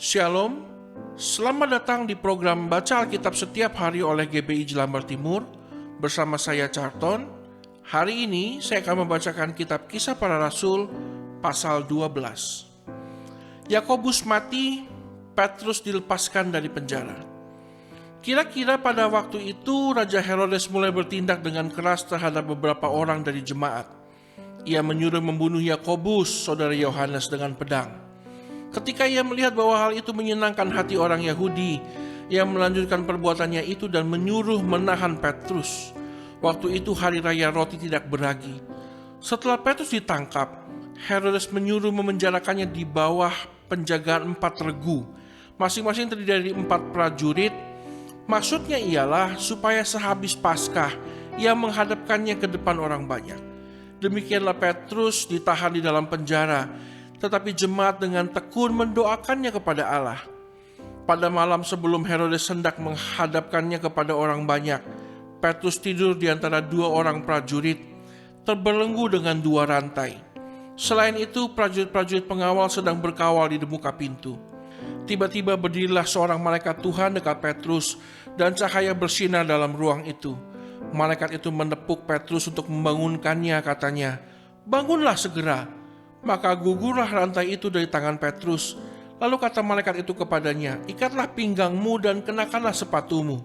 Shalom, selamat datang di program Baca Alkitab setiap hari oleh GBI Jelambar Timur bersama saya Charton. Hari ini saya akan membacakan kitab Kisah Para Rasul pasal 12. Yakobus mati, Petrus dilepaskan dari penjara. Kira-kira pada waktu itu Raja Herodes mulai bertindak dengan keras terhadap beberapa orang dari jemaat. Ia menyuruh membunuh Yakobus, saudara Yohanes, dengan pedang. Ketika ia melihat bahwa hal itu menyenangkan hati orang Yahudi, ia melanjutkan perbuatannya itu dan menyuruh menahan Petrus. Waktu itu hari raya roti tidak beragi. Setelah Petrus ditangkap, Herodes menyuruh memenjarakannya di bawah penjagaan 4 regu, masing-masing terdiri dari 4 prajurit. Maksudnya ialah supaya sehabis Paskah ia menghadapkannya ke depan orang banyak. Demikianlah Petrus ditahan di dalam penjara, tetapi jemaat dengan tekun mendoakannya kepada Allah. Pada malam sebelum Herodes hendak menghadapkannya kepada orang banyak, Petrus tidur di antara 2 orang prajurit, terbelenggu dengan 2 rantai. Selain itu, prajurit-prajurit pengawal sedang berkawal di muka pintu. Tiba-tiba berdirilah seorang malaikat Tuhan dekat Petrus, dan cahaya bersinar dalam ruang itu. Malaikat itu menepuk Petrus untuk membangunkannya, katanya, "Bangunlah segera." Maka gugurlah rantai itu dari tangan Petrus. Lalu kata malaikat itu kepadanya, "Ikatlah pinggangmu dan kenakanlah sepatumu."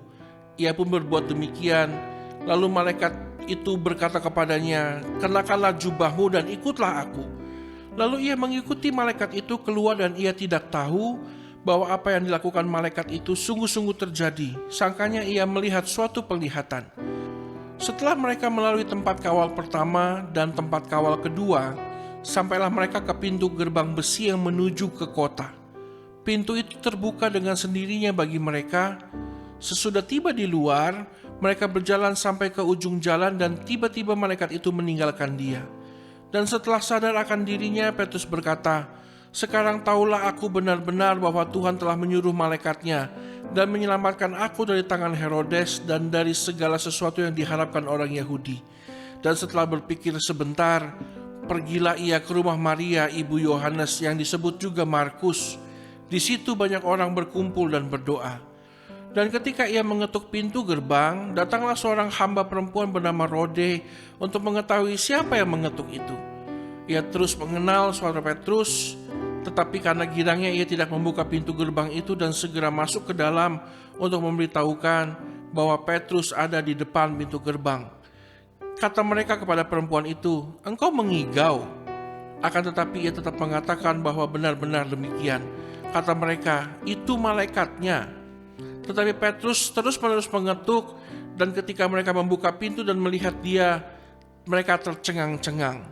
Ia pun berbuat demikian. Lalu malaikat itu berkata kepadanya, "Kenakanlah jubahmu dan ikutlah aku." Lalu ia mengikuti malaikat itu keluar dan ia tidak tahu bahwa apa yang dilakukan malaikat itu sungguh-sungguh terjadi. Sangkanya ia melihat suatu penglihatan. Setelah mereka melalui tempat kawal pertama dan tempat kawal kedua, sampailah mereka ke pintu gerbang besi yang menuju ke kota. Pintu itu terbuka dengan sendirinya bagi mereka. Sesudah tiba di luar, mereka berjalan sampai ke ujung jalan dan tiba-tiba malaikat itu meninggalkan dia. Dan setelah sadar akan dirinya, Petrus berkata, "Sekarang tahulah aku benar-benar bahwa Tuhan telah menyuruh malaikatnya dan menyelamatkan aku dari tangan Herodes dan dari segala sesuatu yang diharapkan orang Yahudi." Dan setelah berpikir sebentar, pergilah ia ke rumah Maria, ibu Yohanes yang disebut juga Markus. Di situ banyak orang berkumpul dan berdoa. Dan ketika ia mengetuk pintu gerbang, datanglah seorang hamba perempuan bernama Rode untuk mengetahui siapa yang mengetuk itu. Ia terus mengenal suara Petrus, tetapi karena girangnya ia tidak membuka pintu gerbang itu dan segera masuk ke dalam untuk memberitahukan bahwa Petrus ada di depan pintu gerbang. Kata mereka kepada perempuan itu, "Engkau mengigau." Akan tetapi ia tetap mengatakan bahwa benar-benar demikian. Kata mereka, "Itu malaikatnya." Tetapi Petrus terus-menerus mengetuk, dan ketika mereka membuka pintu dan melihat dia, mereka tercengang-cengang.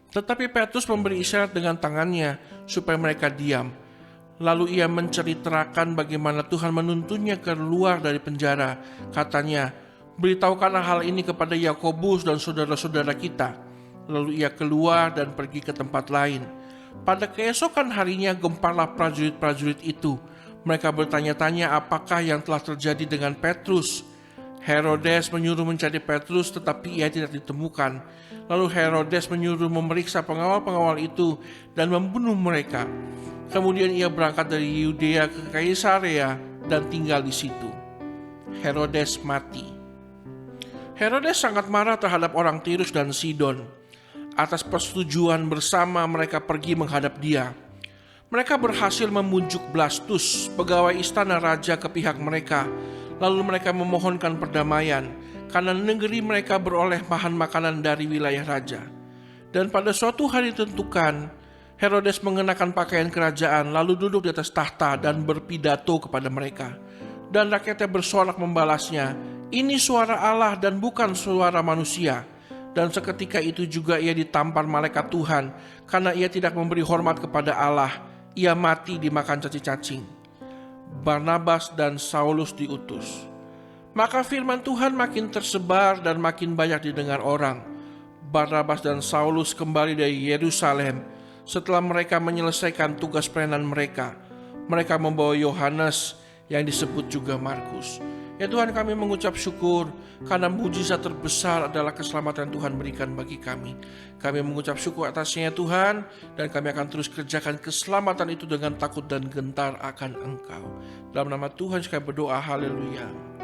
Tetapi Petrus memberi isyarat dengan tangannya supaya mereka diam. Lalu ia menceritakan bagaimana Tuhan menuntunnya keluar dari penjara. Katanya, "Beritahukanlah hal ini kepada Yakobus dan saudara-saudara kita." Lalu ia keluar dan pergi ke tempat lain. Pada keesokan harinya gemparlah prajurit-prajurit itu. Mereka bertanya-tanya apakah yang telah terjadi dengan Petrus. Herodes menyuruh mencari Petrus, tetapi ia tidak ditemukan. Lalu Herodes menyuruh memeriksa pengawal-pengawal itu dan membunuh mereka. Kemudian ia berangkat dari Yudea ke Kaisarea dan tinggal di situ. Herodes mati. Herodes sangat marah terhadap orang Tirus dan Sidon. Atas persetujuan bersama mereka pergi menghadap dia. Mereka berhasil membujuk Blastus, pegawai istana raja, ke pihak mereka. Lalu mereka memohonkan perdamaian, karena negeri mereka beroleh bahan makanan dari wilayah raja. Dan pada suatu hari ditentukan, Herodes mengenakan pakaian kerajaan, lalu duduk di atas tahta dan berpidato kepada mereka. Dan rakyatnya bersorak membalasnya, "Ini suara Allah dan bukan suara manusia." Dan seketika itu juga ia ditampar malaikat Tuhan, karena ia tidak memberi hormat kepada Allah. Ia mati dimakan cacing-cacing. Barnabas dan Saulus diutus. Maka firman Tuhan makin tersebar dan makin banyak didengar orang. Barnabas dan Saulus kembali dari Yerusalem. Setelah mereka menyelesaikan tugas pelayanan mereka, mereka membawa Yohanes yang disebut juga Markus. Ya Tuhan, kami mengucap syukur karena mujizat terbesar adalah keselamatan Tuhan berikan bagi kami. Kami mengucap syukur atasnya ya Tuhan, dan kami akan terus kerjakan keselamatan itu dengan takut dan gentar akan Engkau. Dalam nama Tuhan sekali berdoa, haleluya.